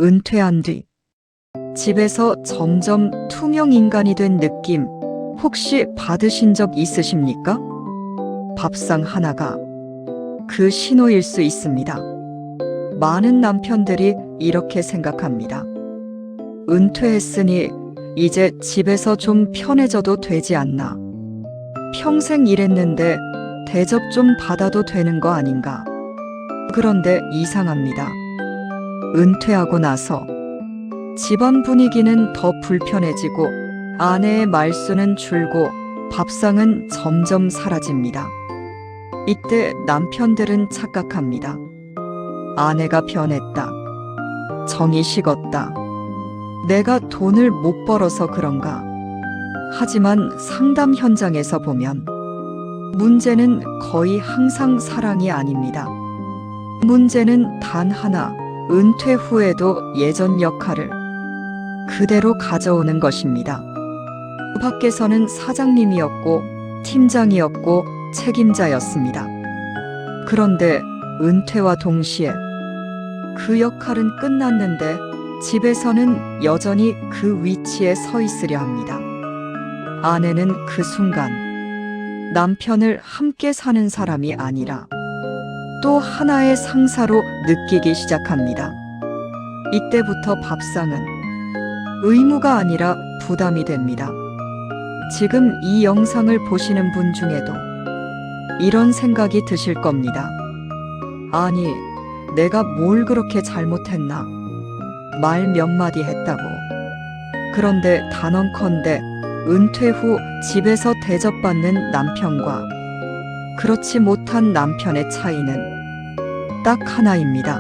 은퇴한 뒤 집에서 점점 투명 인간이 된 느낌 혹시 받으신 적 있으십니까? 밥상 하나가 그 신호일 수 있습니다. 많은 남편들이 이렇게 생각합니다. 은퇴했으니 이제 집에서 좀 편해져도 되지 않나. 평생 일했는데 대접 좀 받아도 되는 거 아닌가. 그런데 이상합니다. 은퇴하고 나서 집안 분위기는 더 불편해지고 아내의 말수는 줄고 밥상은 점점 사라집니다. 이때 남편들은 착각합니다. 아내가 변했다. 정이 식었다. 내가 돈을 못 벌어서 그런가. 하지만 상담 현장에서 보면 문제는 거의 항상 사랑이 아닙니다. 문제는 단 하나, 은퇴 후에도 예전 역할을 그대로 가져오는 것입니다. 밖에서는 사장님이었고 팀장이었고 책임자였습니다. 그런데 은퇴와 동시에 그 역할은 끝났는데 집에서는 여전히 그 위치에 서 있으려 합니다. 아내는 그 순간 남편을 함께 사는 사람이 아니라 또 하나의 상사로 느끼기 시작합니다. 이때부터 밥상은 의무가 아니라 부담이 됩니다. 지금 이 영상을 보시는 분 중에도 이런 생각이 드실 겁니다. 아니, 내가 뭘 그렇게 잘못했나? 말 몇 마디 했다고. 그런데 단언컨대 은퇴 후 집에서 대접받는 남편과 그렇지 못한 남편의 차이는 딱 하나입니다.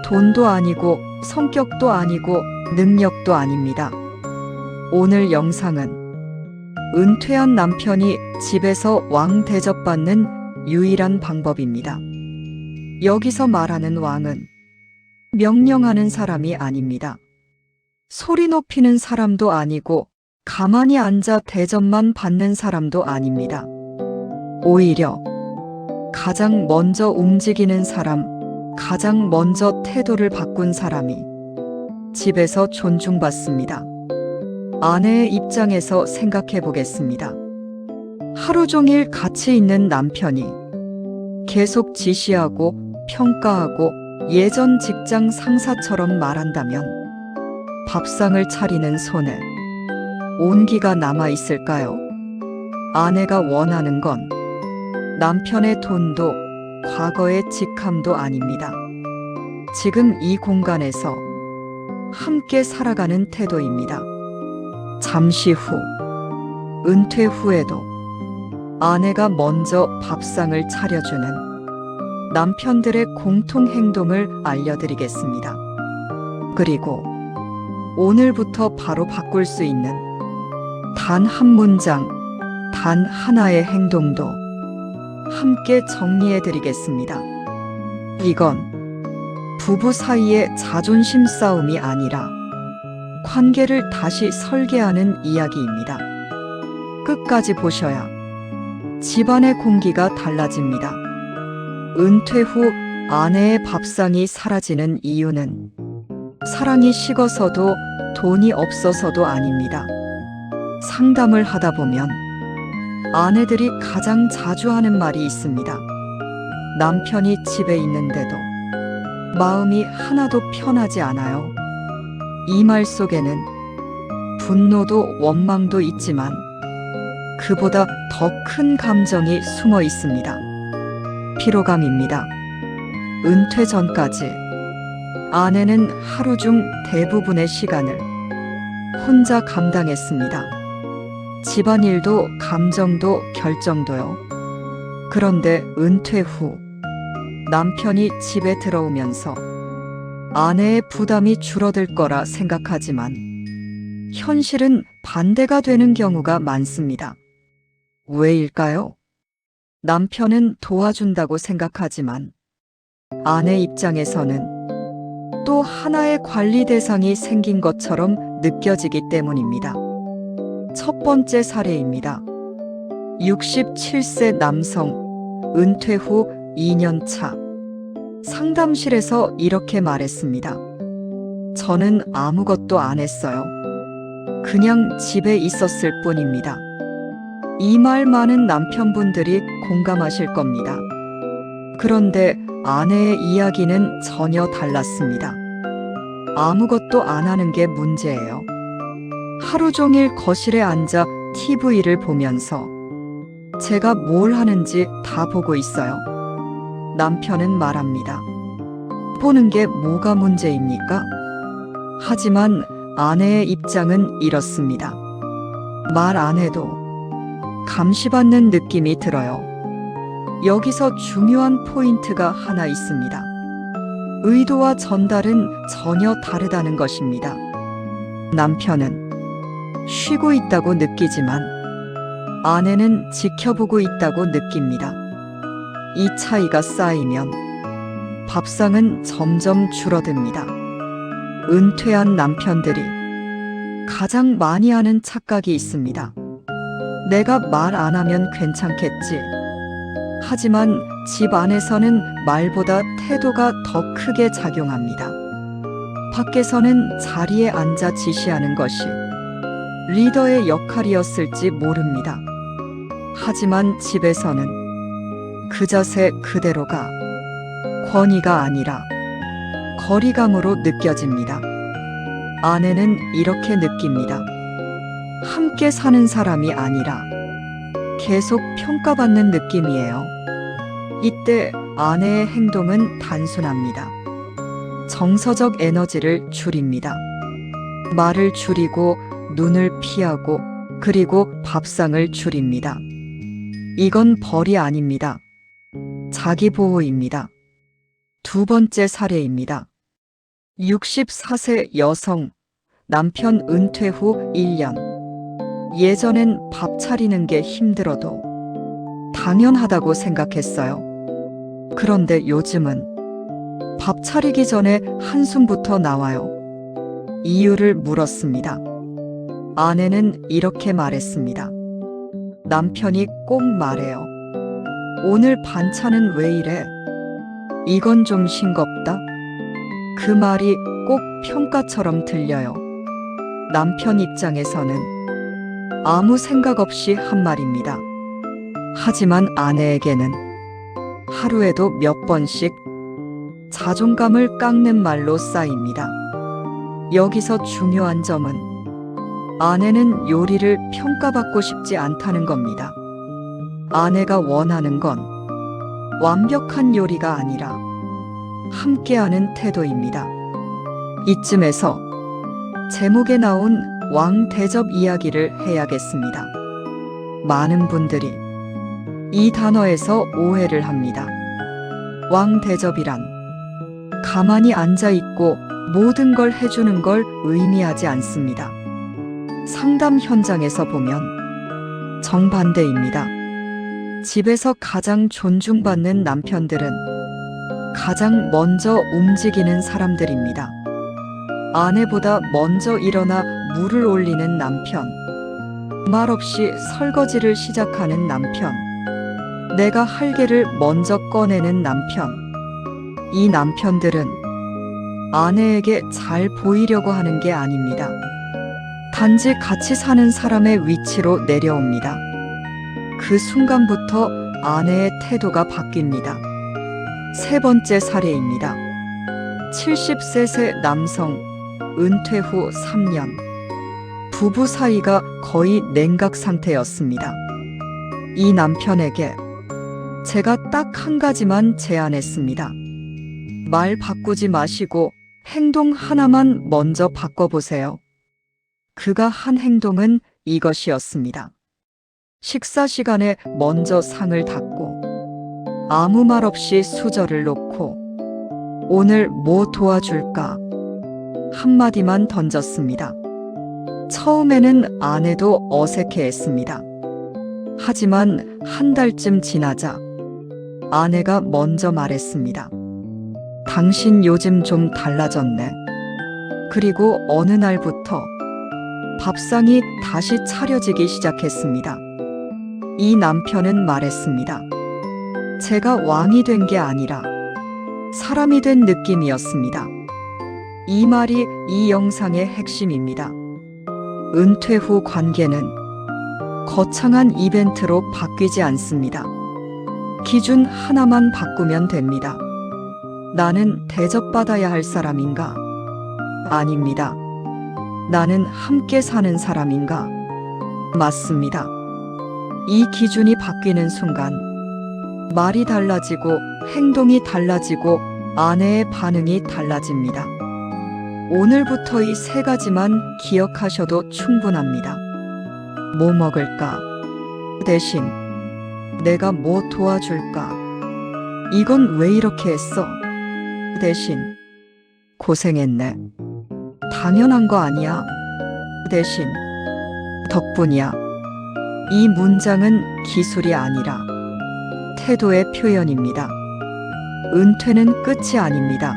돈도 아니고 성격도 아니고 능력도 아닙니다. 오늘 영상은 은퇴한 남편이 집에서 왕 대접받는 유일한 방법입니다. 여기서 말하는 왕은 명령하는 사람이 아닙니다. 소리 높이는 사람도 아니고 가만히 앉아 대접만 받는 사람도 아닙니다. 오히려 가장 먼저 움직이는 사람, 가장 먼저 태도를 바꾼 사람이 집에서 존중받습니다. 아내의 입장에서 생각해 보겠습니다. 하루 종일 같이 있는 남편이 계속 지시하고 평가하고 예전 직장 상사처럼 말한다면 밥상을 차리는 손에 온기가 남아 있을까요? 아내가 원하는 건 남편의 돈도 과거의 직함도 아닙니다. 지금 이 공간에서 함께 살아가는 태도입니다. 잠시 후, 은퇴 후에도 아내가 먼저 밥상을 차려주는 남편들의 공통 행동을 알려드리겠습니다. 그리고 오늘부터 바로 바꿀 수 있는 단 한 문장, 단 하나의 행동도 함께 정리해드리겠습니다. 이건 부부 사이의 자존심 싸움이 아니라 관계를 다시 설계하는 이야기입니다. 끝까지 보셔야 집안의 공기가 달라집니다. 은퇴 후 아내의 밥상이 사라지는 이유는 사랑이 식어서도 돈이 없어서도 아닙니다. 상담을 하다 보면 아내들이 가장 자주 하는 말이 있습니다. 남편이 집에 있는데도 마음이 하나도 편하지 않아요. 이 말 속에는 분노도 원망도 있지만 그보다 더 큰 감정이 숨어 있습니다. 피로감입니다. 은퇴 전까지 아내는 하루 중 대부분의 시간을 혼자 감당했습니다. 집안일도 감정도 결정도요. 그런데 은퇴 후 남편이 집에 들어오면서 아내의 부담이 줄어들 거라 생각하지만 현실은 반대가 되는 경우가 많습니다. 왜일까요? 남편은 도와준다고 생각하지만 아내 입장에서는 또 하나의 관리 대상이 생긴 것처럼 느껴지기 때문입니다. 첫 번째 사례입니다. 67세 남성, 은퇴 후 2년 차. 상담실에서 이렇게 말했습니다. 저는 아무것도 안 했어요. 그냥 집에 있었을 뿐입니다. 이 말 많은 남편분들이 공감하실 겁니다. 그런데 아내의 이야기는 전혀 달랐습니다. 아무것도 안 하는 게 문제예요. 하루 종일 거실에 앉아 TV를 보면서 제가 뭘 하는지 다 보고 있어요. 남편은 말합니다. 보는 게 뭐가 문제입니까? 하지만 아내의 입장은 이렇습니다. 말 안 해도 감시받는 느낌이 들어요. 여기서 중요한 포인트가 하나 있습니다. 의도와 전달은 전혀 다르다는 것입니다. 남편은 쉬고 있다고 느끼지만 아내는 지켜보고 있다고 느낍니다. 이 차이가 쌓이면 밥상은 점점 줄어듭니다. 은퇴한 남편들이 가장 많이 하는 착각이 있습니다. 내가 말 안 하면 괜찮겠지. 하지만 집 안에서는 말보다 태도가 더 크게 작용합니다. 밖에서는 자리에 앉아 지시하는 것이 리더의 역할이었을지 모릅니다. 하지만 집에서는 그 자세 그대로가 권위가 아니라 거리감으로 느껴집니다. 아내는 이렇게 느낍니다. 함께 사는 사람이 아니라 계속 평가받는 느낌이에요. 이때 아내의 행동은 단순합니다. 정서적 에너지를 줄입니다. 말을 줄이고 눈을 피하고 그리고 밥상을 줄입니다. 이건 벌이 아닙니다. 자기 보호입니다. 두 번째 사례입니다. 64세 여성, 남편 은퇴 후 1년. 예전엔 밥 차리는 게 힘들어도 당연하다고 생각했어요. 그런데 요즘은 밥 차리기 전에 한숨부터 나와요. 이유를 물었습니다. 아내는 이렇게 말했습니다. 남편이 꼭 말해요. 오늘 반찬은 왜 이래? 이건 좀 싱겁다? 그 말이 꼭 평가처럼 들려요. 남편 입장에서는 아무 생각 없이 한 말입니다. 하지만 아내에게는 하루에도 몇 번씩 자존감을 깎는 말로 쌓입니다. 여기서 중요한 점은 아내는 요리를 평가받고 싶지 않다는 겁니다. 아내가 원하는 건 완벽한 요리가 아니라 함께하는 태도입니다. 이쯤에서 제목에 나온 왕대접 이야기를 해야겠습니다. 많은 분들이 이 단어에서 오해를 합니다. 왕대접이란 가만히 앉아있고 모든 걸 해주는 걸 의미하지 않습니다. 상담 현장에서 보면 정반대입니다. 집에서 가장 존중받는 남편들은 가장 먼저 움직이는 사람들입니다. 아내보다 먼저 일어나 물을 올리는 남편, 말없이 설거지를 시작하는 남편, 내가 할 일을 먼저 꺼내는 남편. 이 남편들은 아내에게 잘 보이려고 하는 게 아닙니다. 단지 같이 사는 사람의 위치로 내려옵니다. 그 순간부터 아내의 태도가 바뀝니다. 세 번째 사례입니다. 70세 남성, 은퇴 후 3년. 부부 사이가 거의 냉각 상태였습니다. 이 남편에게 제가 딱 한 가지만 제안했습니다. 말 바꾸지 마시고 행동 하나만 먼저 바꿔보세요. 그가 한 행동은 이것이었습니다. 식사 시간에 먼저 상을 닫고 아무 말 없이 수저를 놓고 오늘 뭐 도와줄까? 한마디만 던졌습니다. 처음에는 아내도 어색해했습니다. 하지만 한 달쯤 지나자 아내가 먼저 말했습니다. 당신 요즘 좀 달라졌네. 그리고 어느 날부터 밥상이 다시 차려지기 시작했습니다. 이 남편은 말했습니다. 제가 왕이 된 게 아니라 사람이 된 느낌이었습니다. 이 말이 이 영상의 핵심입니다. 은퇴 후 관계는 거창한 이벤트로 바뀌지 않습니다. 기준 하나만 바꾸면 됩니다. 나는 대접받아야 할 사람인가? 아닙니다. 나는 함께 사는 사람인가? 맞습니다. 이 기준이 바뀌는 순간 말이 달라지고 행동이 달라지고 아내의 반응이 달라집니다. 오늘부터 이 세 가지만 기억하셔도 충분합니다. 뭐 먹을까? 대신 내가 뭐 도와줄까? 이건 왜 이렇게 했어? 대신 고생했네. 당연한 거 아니야? 대신 덕분이야. 이 문장은 기술이 아니라 태도의 표현입니다. 은퇴는 끝이 아닙니다.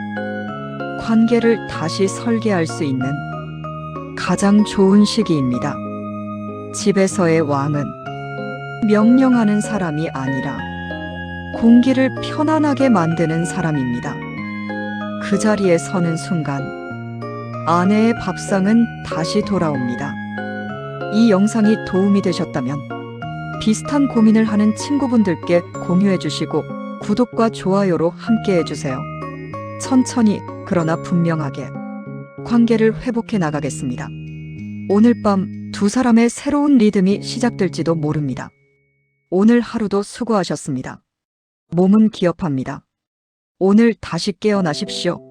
관계를 다시 설계할 수 있는 가장 좋은 시기입니다. 집에서의 왕은 명령하는 사람이 아니라 공기를 편안하게 만드는 사람입니다. 그 자리에 서는 순간 아내의 밥상은 다시 돌아옵니다. 이 영상이 도움이 되셨다면 비슷한 고민을 하는 친구분들께 공유해 주시고 구독과 좋아요로 함께 해주세요. 천천히 그러나 분명하게 관계를 회복해 나가겠습니다. 오늘 밤 두 사람의 새로운 리듬이 시작될지도 모릅니다. 오늘 하루도 수고하셨습니다. 몸은 기업합니다. 오늘 다시 깨어나십시오.